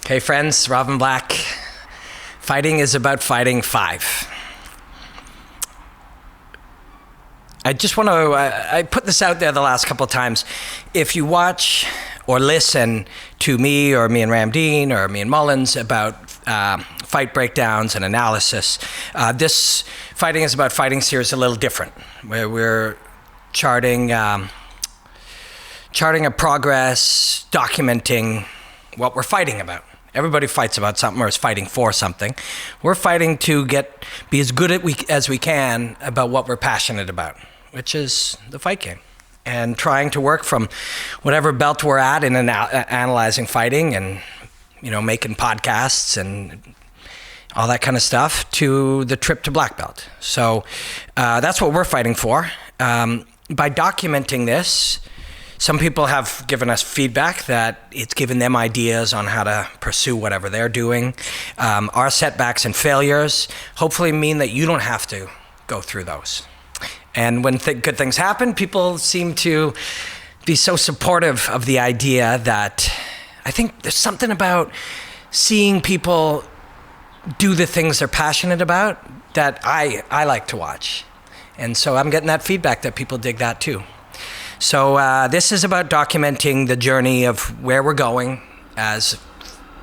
Hey friends, Robin Black. Fighting is about fighting 5. I just want to, I put this out there the last couple of times. If you watch or listen to me or me and Ramdeen or me and Mullins about fight breakdowns and analysis, this Fighting is about fighting series is a little different, where we're charting a progress, documenting what we're fighting about. Everybody fights about something or is fighting for something. We're fighting to be as good as we can about what we're passionate about, which is the fight game. And trying to work from whatever belt we're at in analyzing fighting and, making podcasts and all that kind of stuff to the trip to black belt. So that's what we're fighting for. By documenting this, some people have given us feedback that it's given them ideas on how to pursue whatever they're doing. Our setbacks and failures hopefully mean that you don't have to go through those. And when good things happen, people seem to be so supportive of the idea that I think there's something about seeing people do the things they're passionate about that I like to watch. And so I'm getting that feedback that people dig that too. So this is about documenting the journey of where we're going as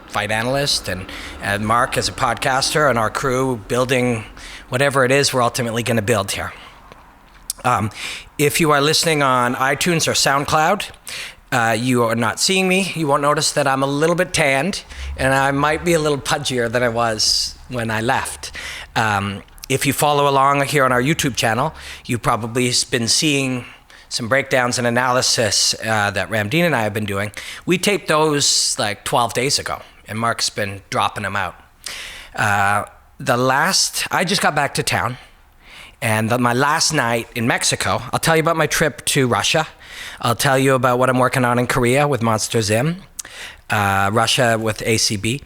fight analyst and Mark as a podcaster and our crew building whatever it is we're ultimately going to build here. If you are listening on iTunes or SoundCloud, you are not seeing me. You won't notice that I'm a little bit tanned and I might be a little pudgier than I was when I left. If you follow along here on our YouTube channel, you've probably been seeing some breakdowns and analysis that Ramdeen and I have been doing. We taped those like 12 days ago, and Mark's been dropping them out. I just got back to town, and my last night in Mexico, I'll tell you about my trip to Russia. I'll tell you about what I'm working on in Korea with Monster Zim, Russia with ACB.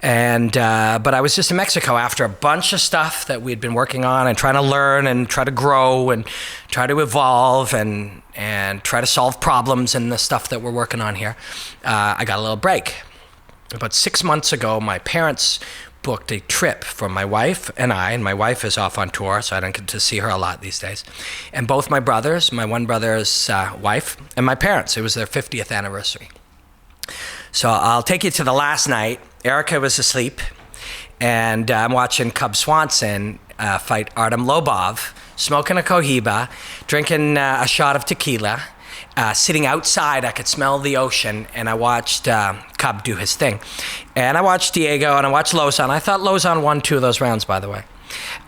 But I was just in Mexico after a bunch of stuff that we'd been working on and trying to learn and try to grow and try to evolve and try to solve problems and the stuff that we're working on here. I got a little break. About 6 months ago, my parents booked a trip for my wife and I, and my wife is off on tour, so I don't get to see her a lot these days. And both my brothers, my one brother's wife, and my parents. It was their 50th anniversary. So I'll take you to the last night. Erica was asleep, and I'm watching Cub Swanson fight Artem Lobov, smoking a Cohiba, drinking a shot of tequila, sitting outside. I could smell the ocean, and I watched Cub do his thing. And I watched Diego, and I watched Lozon. I thought Lozon won 2 of those rounds, by the way.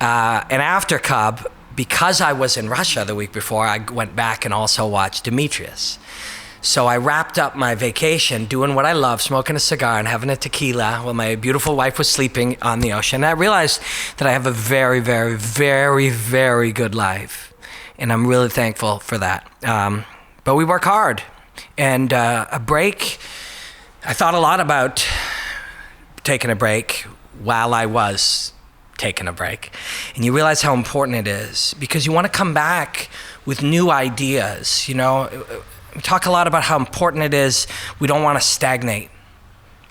And after Cub, because I was in Russia the week before, I went back and also watched Demetrius. So I wrapped up my vacation doing what I love, smoking a cigar and having a tequila while my beautiful wife was sleeping on the ocean. And I realized that I have a very, very, very, very good life. And I'm really thankful for that. But we work hard. And a break, I thought a lot about taking a break while I was taking a break. And you realize how important it is because you want to come back with new ideas, We talk a lot about how important it is. We don't want to stagnate.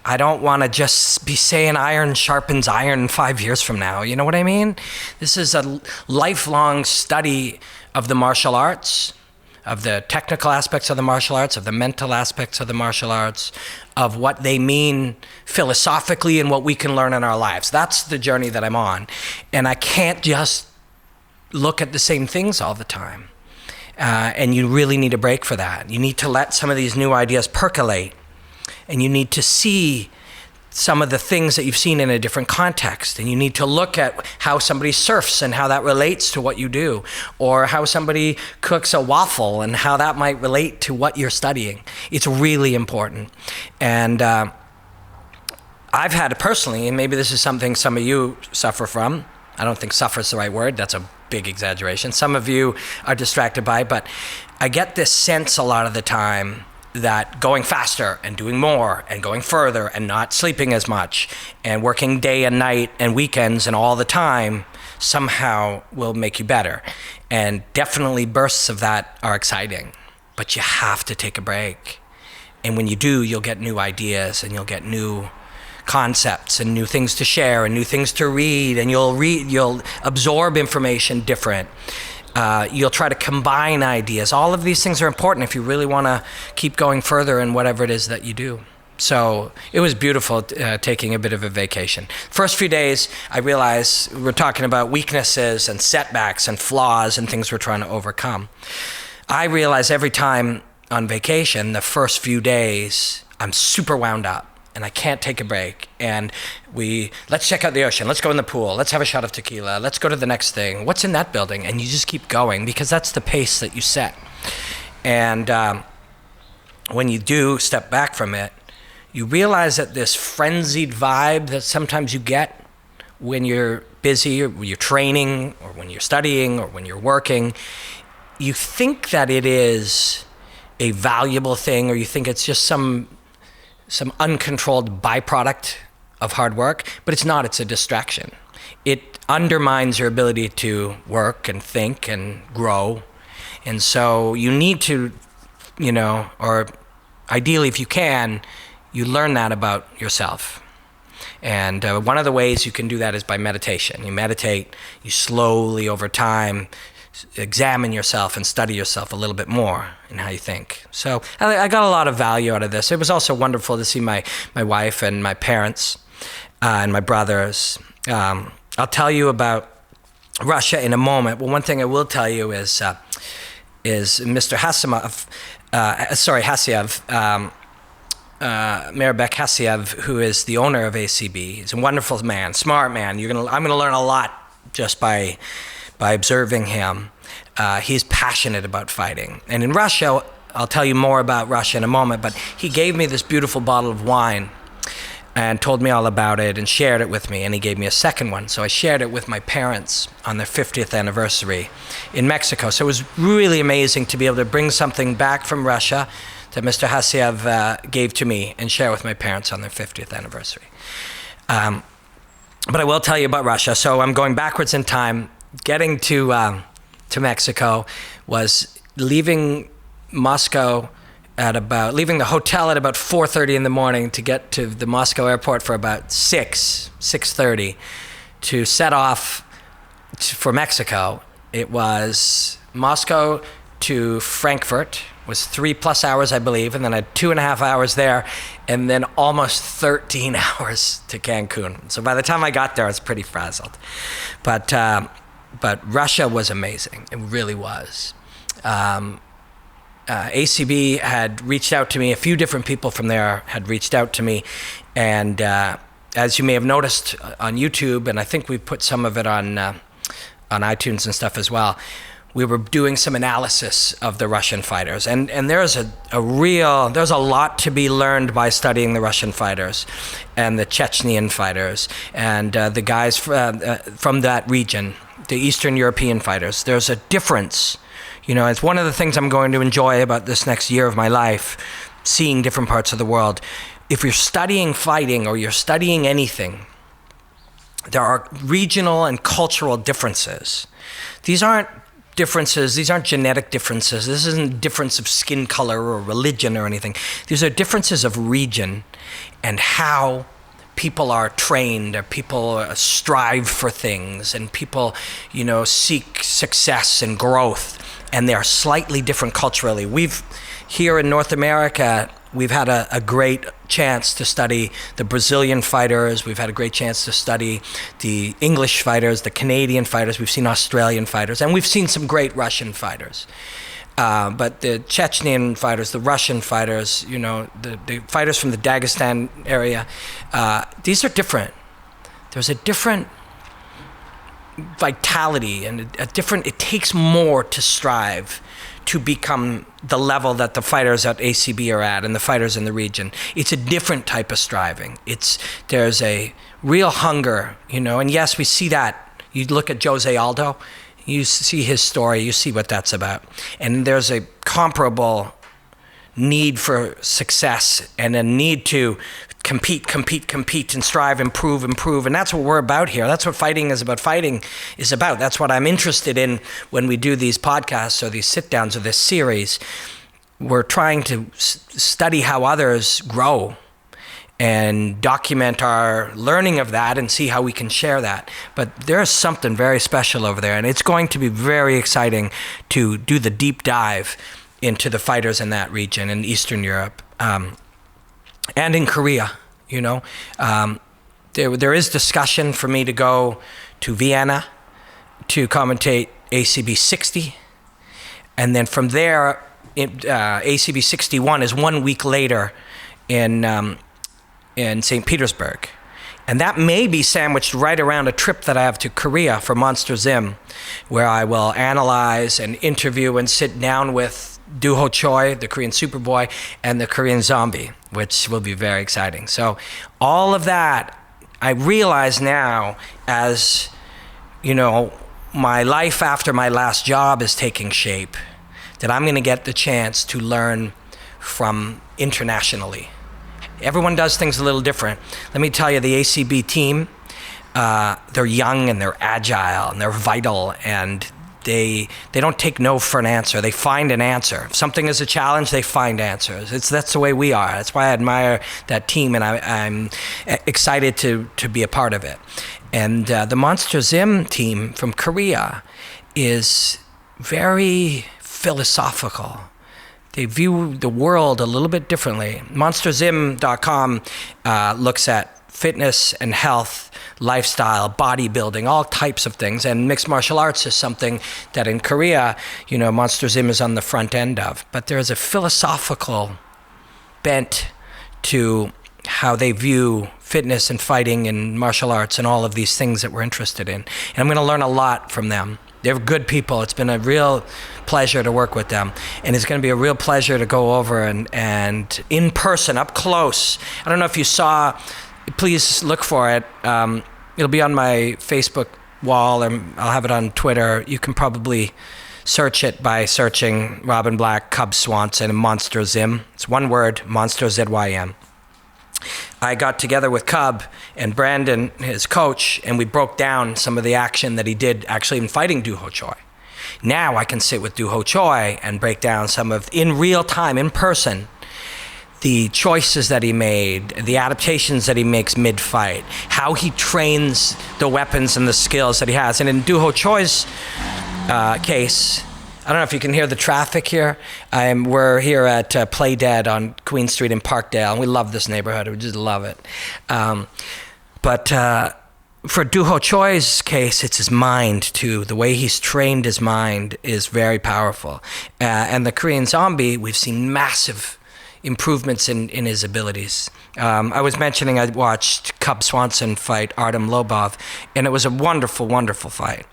I don't want to just be saying iron sharpens iron 5 years from now. You know what I mean? This is a lifelong study of the martial arts, of the technical aspects of the martial arts, of the mental aspects of the martial arts, of what they mean philosophically and what we can learn in our lives. That's the journey that I'm on. And I can't just look at the same things all the time. And you really need a break for that. You need to let some of these new ideas percolate. And you need to see some of the things that you've seen in a different context. And you need to look at how somebody surfs and how that relates to what you do. Or how somebody cooks a waffle and how that might relate to what you're studying. It's really important. And I've had personally, and maybe this is something some of you suffer from. I don't think suffer is the right word. That's a big exaggeration. Some of you are distracted by it, but I get this sense a lot of the time that going faster and doing more and going further and not sleeping as much and working day and night and weekends and all the time somehow will make you better. And definitely bursts of that are exciting, but you have to take a break. And when you do, you'll get new ideas and you'll get new concepts and new things to share and new things to read, and you'll absorb information different. You'll try to combine ideas. All of these things are important if you really want to keep going further in whatever it is that you do. So it was beautiful taking a bit of a vacation. First few days, I realized we're talking about weaknesses and setbacks and flaws and things we're trying to overcome. I realize every time on vacation, the first few days, I'm super wound up and I can't take a break. And let's check out the ocean. Let's go in the pool. Let's have a shot of tequila. Let's go to the next thing. What's in that building? And you just keep going because that's the pace that you set. And when you do step back from it, you realize that this frenzied vibe that sometimes you get when you're busy or when you're training or when you're studying or when you're working, you think that it is a valuable thing, or you think it's just some uncontrolled byproduct of hard work, but it's not. It's a distraction. It undermines your ability to work and think and grow. And so you need to, or ideally if you can, you learn that about yourself. And one of the ways you can do that is by meditation. You meditate, you slowly over time examine yourself and study yourself a little bit more in how you think. So I got a lot of value out of this. It was also wonderful to see my wife and my parents and my brothers. I'll tell you about Russia in a moment. Well, one thing I will tell you is Mr. Hassiev, Mirabek Hassiev, who is the owner of ACB. He's a wonderful man, smart man. I'm gonna learn a lot just by observing him. He's passionate about fighting. And in Russia, I'll tell you more about Russia in a moment, but he gave me this beautiful bottle of wine and told me all about it and shared it with me, and he gave me a second one. So I shared it with my parents on their 50th anniversary in Mexico. So it was really amazing to be able to bring something back from Russia that Mr. Hassiev gave to me and share with my parents on their 50th anniversary. But I will tell you about Russia. So I'm going backwards in time. Getting to Mexico was leaving Moscow leaving the hotel at about 4:30 in the morning to get to the Moscow airport for about 6:30 to set off for Mexico. It was Moscow to Frankfurt, was 3+ hours, I believe, and then I had 2.5 hours there, and then almost 13 hours to Cancun. So by the time I got there, I was pretty frazzled. But Russia was amazing. It really was. ACB had reached out to me. A few different people from there had reached out to me. And as you may have noticed on YouTube, and I think we put some of it on iTunes and stuff as well, we were doing some analysis of the Russian fighters. And there's there's a lot to be learned by studying the Russian fighters and the Chechenian fighters and the guys from that region, the Eastern European fighters. There's a difference. It's one of the things I'm going to enjoy about this next year of my life, seeing different parts of the world. If you're studying fighting or you're studying anything, there are regional and cultural differences. These aren't differences, these aren't genetic differences. This isn't a difference of skin color or religion or anything. These are differences of region and how people are trained, or people strive for things, and people, seek success and growth. And they're slightly different culturally. Here in North America, we've had a great chance to study the Brazilian fighters. We've had a great chance to study the English fighters, the Canadian fighters. We've seen Australian fighters, and we've seen some great Russian fighters. But the Chechenian fighters, the Russian fighters, the fighters from the Dagestan area, these are different. There's a different vitality and it takes more to strive to become the level that the fighters at ACB are at and the fighters in the region. It's a different type of striving. There's a real hunger, and yes, we see that. You look at Jose Aldo, you see his story, you see what that's about. And there's a comparable need for success and a need to compete and strive, improve. And that's what we're about here. That's what fighting is about. That's what I'm interested in when we do these podcasts or these sit-downs or this series. We're trying to study how others grow and document our learning of that and see how we can share that. But there's something very special over there, and it's going to be very exciting to do the deep dive into the fighters in that region in Eastern Europe, and in Korea. There is discussion for me to go to Vienna to commentate ACB 60, and then from there, ACB 61 is 1 week later in St. Petersburg. And that may be sandwiched right around a trip that I have to Korea for Monster Zim, where I will analyze and interview and sit down with Doo-Ho Choi, the Korean Superboy, and the Korean Zombie, which will be very exciting. So all of that, I realize now, as my life after my last job is taking shape, that I'm going to get the chance to learn from internationally. Everyone does things a little different. Let me tell you, the ACB team, they're young and they're agile and they're vital, and they don't take no for an answer. They find an answer. If something is a challenge, they find answers. That's the way we are. That's why I admire that team, and I'm excited to be a part of it. And the Monster Zim team from Korea is very philosophical. They view the world a little bit differently. MonsterZim.com looks at fitness and health, lifestyle, bodybuilding, all types of things. And mixed martial arts is something that in Korea, Monster Zim is on the front end of. But there's a philosophical bent to how they view fitness and fighting and martial arts and all of these things that we're interested in. And I'm going to learn a lot from them. They're good people. It's been a real pleasure to work with them. And it's going to be a real pleasure to go over and in person, up close. I don't know if you saw, please look for it. It'll be on my Facebook wall, and I'll have it on Twitter. You can probably search it by searching Robin Black, Cub Swanson, and Monster Zim. It's one word, Monster ZYM. I got together with Cub and Brandon, his coach, and we broke down some of the action that he did actually in fighting Doo-Ho Choi. Now I can sit with Doo-Ho Choi and break down some of, in real time, in person, the choices that he made, the adaptations that he makes mid-fight, how he trains the weapons and the skills that he has. And in Doo-Ho Choi's case, I don't know if you can hear the traffic here. We're here at Play Dead on Queen Street in Parkdale, and we love this neighborhood. We just love it. But for Doo-Ho Choi's case, it's his mind, too. The way he's trained his mind is very powerful. And the Korean Zombie, we've seen massive improvements in his abilities. I was mentioning I watched Cub Swanson fight Artem Lobov, and it was a wonderful, wonderful fight.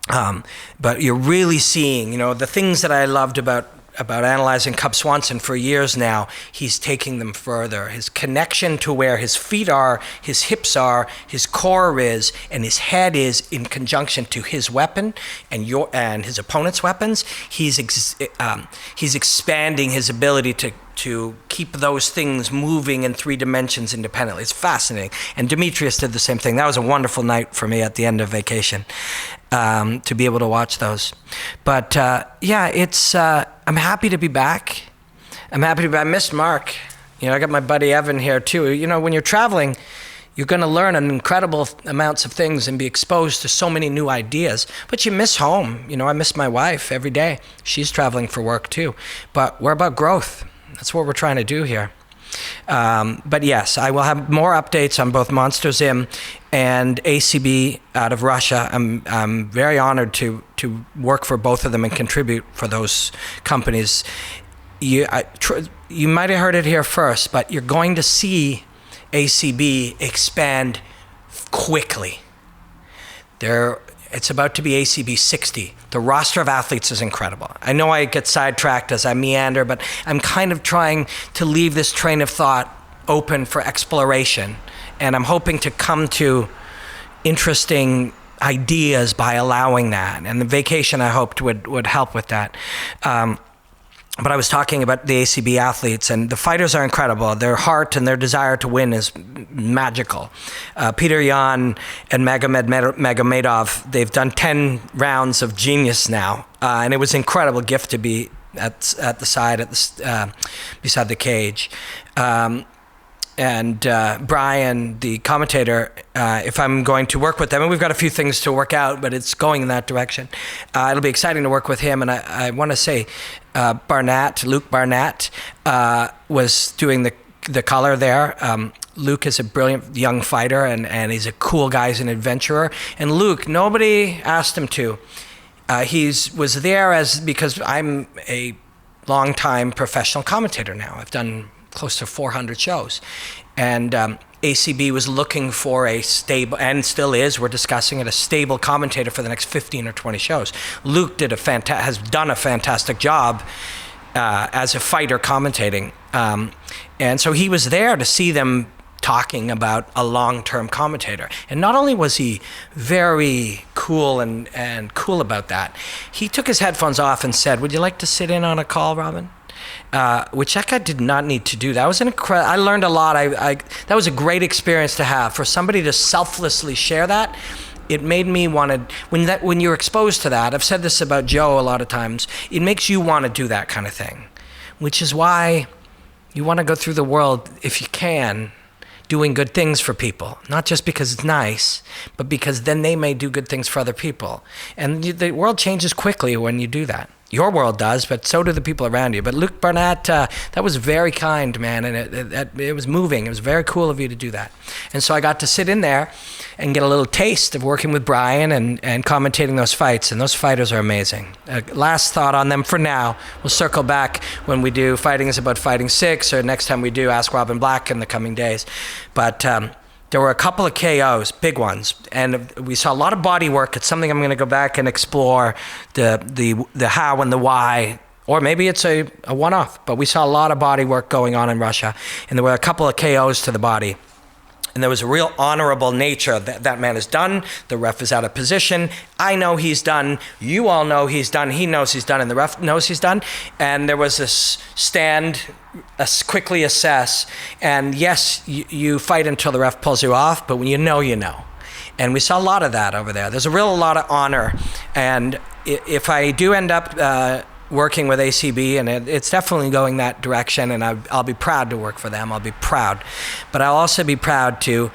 But you're really seeing, the things that I loved about analyzing Cub Swanson for years now, he's taking them further. His connection to where his feet are, his hips are, his core is, and his head is in conjunction to his weapon and his opponent's weapons. He's expanding his ability to keep those things moving in 3 dimensions independently. It's fascinating. And Demetrius did the same thing. That was a wonderful night for me at the end of vacation, to be able to watch those. But it's I'm happy to be back. I missed Mark. I got my buddy Evan here too. When you're traveling, you're going to learn an incredible amounts of things and be exposed to so many new ideas. But you miss home. I miss my wife every day. She's traveling for work too. But we're about growth. That's what we're trying to do here. But yes, I will have more updates on both Monster Zim and ACB out of Russia. I'm very honored to work for both of them and contribute for those companies. You might have heard it here first, but you're going to see ACB expand quickly. It's about to be ACB 60. The roster of athletes is incredible. I know I get sidetracked as I meander, but I'm kind of trying to leave this train of thought open for exploration. And I'm hoping to come to interesting ideas by allowing that. And the vacation, I hoped, would help with that. But I was talking about the ACB athletes, and the fighters are incredible. Their heart and their desire to win is magical. Peter Yan and Magomedov, they've done 10 rounds of genius now, and it was an incredible gift to be at the side, beside the cage. And and Brian, the commentator, if I'm going to work with them, and we've got a few things to work out, but it's going in that direction. It'll be exciting to work with him, and I want to say Luke Barnett, was doing the color there. Luke is a brilliant young fighter, and he's a cool guy. He's an adventurer. And Luke, nobody asked him to. He was there because I'm a long-time professional commentator now. I've done close to 400 shows. And ACB was looking for a stable, and still is, we're discussing it, a stable commentator for the next 15 or 20 shows. Luke has done a fantastic job as a fighter commentating. And so he was there to see them talking about a long-term commentator. And not only was he very cool and cool about that, he took his headphones off and said, "Would you like to sit in on a call, Robin?" Which that guy did not need to do. That was I learned a lot. That was a great experience to have. For somebody to selflessly share that, it made me want to, when you're exposed to that, I've said this about Joe a lot of times, it makes you want to do that kind of thing, which is why you want to go through the world, if you can, doing good things for people, not just because it's nice, but because then they may do good things for other people. And the world changes quickly when you do that. Your world does, but so do the people around you. But Luke Barnett, that was very kind, man, and it was moving. It was very cool of you to do that. And so I got to sit in there and get a little taste of working with Brian and commentating those fights, and those fighters are amazing. Last thought on them for now. We'll circle back when we do Fighting is About Fighting 6, or next time we do Ask Robin Black in the coming days. But there were a couple of KOs, big ones, and we saw a lot of body work. It's something I'm going to go back and explore, the how and the why, or maybe it's a one-off, but we saw a lot of body work going on in Russia, and there were a couple of KOs to the body. And there was a real honorable nature that man has done. The ref is out of position. I know he's done. You all know he's done. He knows he's done, and the ref knows he's done. And there was this stand, quickly assess. And yes, you fight until the ref pulls you off, but when you know, you know. And we saw a lot of that over there. There's a lot of honor. And if I do end up working with ACB, and it's definitely going that direction, and I'll be proud to work for them. I'll be proud. But I'll also be proud to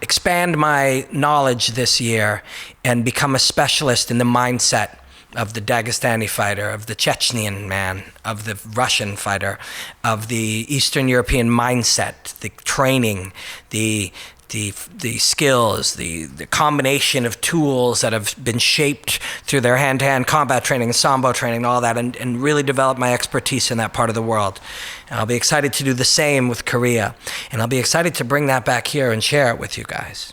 expand my knowledge this year and become a specialist in the mindset of the Dagestani fighter, of the Chechnyan man, of the Russian fighter, of the Eastern European mindset, the training, the skills, the combination of tools that have been shaped through their hand-to-hand combat training, sambo training, and all that, and really develop my expertise in that part of the world. And I'll be excited to do the same with Korea. And I'll be excited to bring that back here and share it with you guys.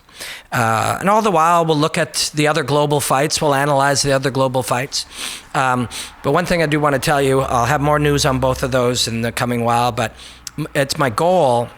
And all the while, we'll look at the other global fights. We'll analyze the other global fights. But one thing I do want to tell you, I'll have more news on both of those in the coming while, but it's my goal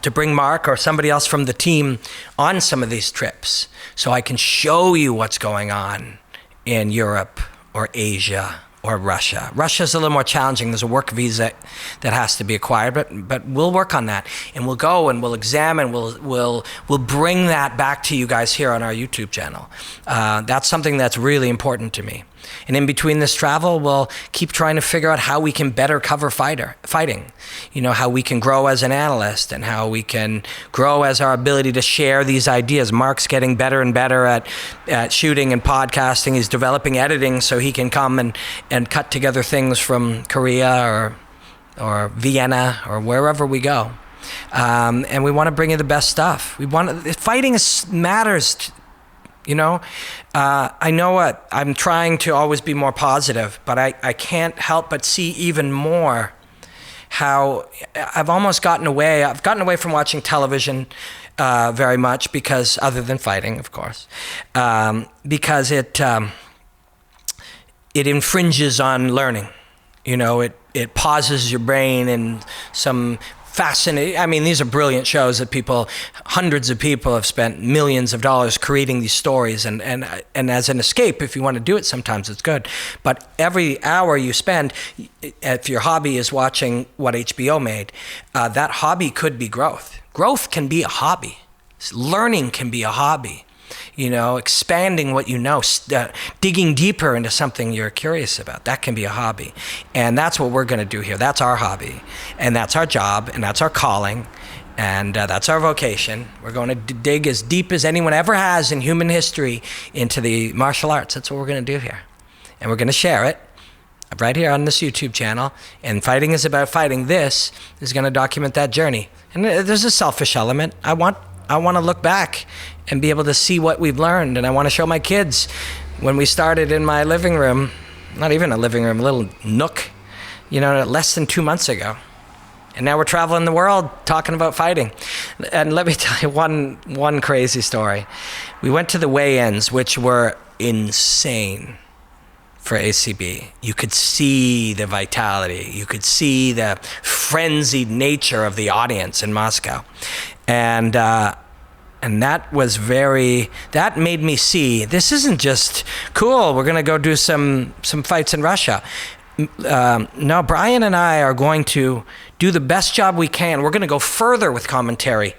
to bring Mark or somebody else from the team on some of these trips so I can show you what's going on in Europe or Asia or Russia. Russia's a little more challenging. There's a work visa that has to be acquired, but we'll work on that, and we'll go and we'll examine. We'll bring that back to you guys here on our YouTube channel. That's something that's really important to me. And in between this travel, we'll keep trying to figure out how we can better cover fighting. You know, how we can grow as an analyst and how we can grow as our ability to share these ideas. Mark's getting better and better at shooting and podcasting. He's developing editing so he can come and cut together things from Korea or Vienna or wherever we go. And we want to bring you the best stuff. Fighting matters. You know, I know what I'm trying to always be more positive, but I can't help but see even more how I've gotten away from watching television very much, because other than fighting, of course, because it infringes on learning. You know, it pauses your brain in some fascinating. I mean, these are brilliant shows that hundreds of people have spent millions of dollars creating these stories, and as an escape, if you want to do it, sometimes it's good. But every hour you spend, if your hobby is watching what HBO made, that hobby could be growth. Growth can be a hobby. Learning can be a hobby. expanding what you know, digging deeper into something you're curious about. That can be a hobby. And that's what we're going to do here. That's our hobby. And that's our job. And that's our calling. And that's our vocation. We're going to dig as deep as anyone ever has in human history into the martial arts. That's what we're going to do here. And we're going to share it right here on this YouTube channel. And Fighting is About Fighting. This is going to document that journey. And there's a selfish element. I want to look back and be able to see what we've learned. And I want to show my kids when we started in my living room, not even a living room, a little nook, less than 2 months ago. And now we're traveling the world talking about fighting. And let me tell you one crazy story. We went to the weigh-ins, which were insane for ACB. You could see the vitality. You could see the frenzied nature of the audience in Moscow. And that made me see, this isn't just cool, we're going to go do some fights in Russia. No, Brian and I are going to do the best job we can. We're going to go further with commentary,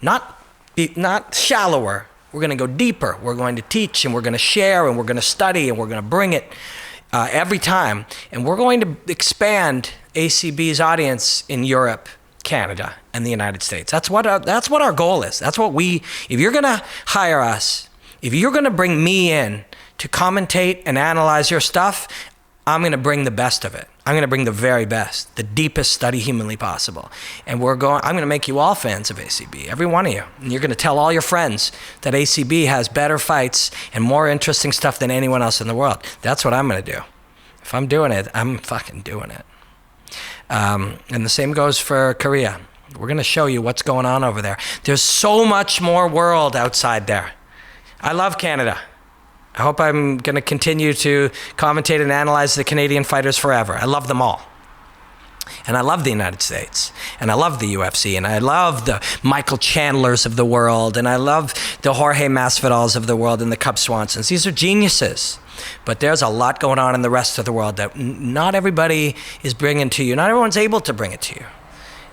not shallower. We're going to go deeper. We're going to teach, and we're going to share, and we're going to study, and we're going to bring it every time. And we're going to expand ACB's audience in Europe, Canada, and the United States. That's what our goal is. That's what if you're going to hire us, if you're going to bring me in to commentate and analyze your stuff, I'm going to bring the best of it. I'm going to bring the very best, the deepest study humanly possible. And I'm going to make you all fans of ACB, every one of you. And you're going to tell all your friends that ACB has better fights and more interesting stuff than anyone else in the world. That's what I'm going to do. If I'm doing it, I'm fucking doing it. And the same goes for Korea. We're going to show you what's going on over there. There's so much more world outside there. I love Canada. I hope I'm going to continue to commentate and analyze the Canadian fighters forever. I love them all. And I love the United States. And I love the UFC. And I love the Michael Chandlers of the world. And I love the Jorge Masvidals of the world and the Cub Swansons. These are geniuses. But there's a lot going on in the rest of the world that not everybody is bringing to you. Not everyone's able to bring it to you.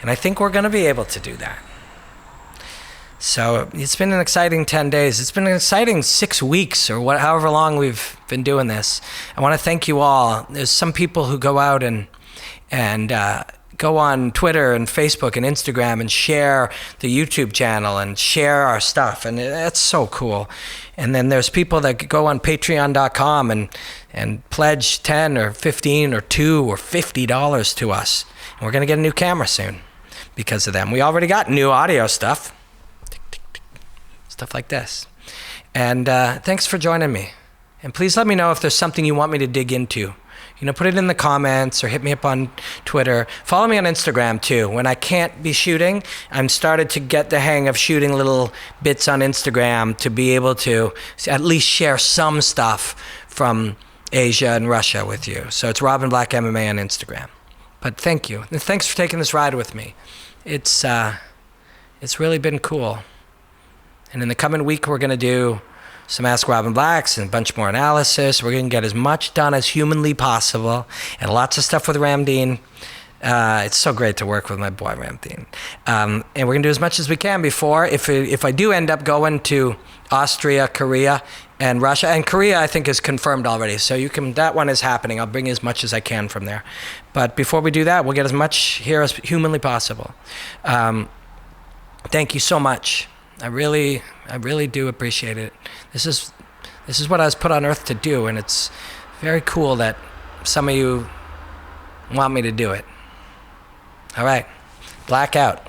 And I think we're going to be able to do that. So it's been an exciting 10 days. It's been an exciting 6 weeks or however long we've been doing this. I want to thank you all. There's some people who go out and go on Twitter and Facebook and Instagram and share the YouTube channel and share our stuff. And that's so cool. And then there's people that go on patreon.com and pledge 10 or 15 or $2 or $50 to us. And we're going to get a new camera soon because of them. We already got new audio stuff. Stuff like this. And thanks for joining me. And please let me know if there's something you want me to dig into. Put it in the comments or hit me up on Twitter. Follow me on Instagram too. When I can't be shooting, I'm started to get the hang of shooting little bits on Instagram to be able to at least share some stuff from Asia and Russia with you. So it's Robin Black MMA on Instagram. But thank you. And thanks for taking this ride with me. It's really been cool. And in the coming week, we're going to do some Ask Robin Blacks and a bunch more analysis. We're going to get as much done as humanly possible and lots of stuff with Ramdeen. It's so great to work with my boy Ramdeen. And we're going to do as much as we can before. If I do end up going to Austria, Korea, and Russia, and Korea I think is confirmed already, so that one is happening. I'll bring as much as I can from there. But before we do that, we'll get as much here as humanly possible. Thank you so much. I really do appreciate it. This is what I was put on earth to do, and it's very cool that some of you want me to do it. All right, Black out.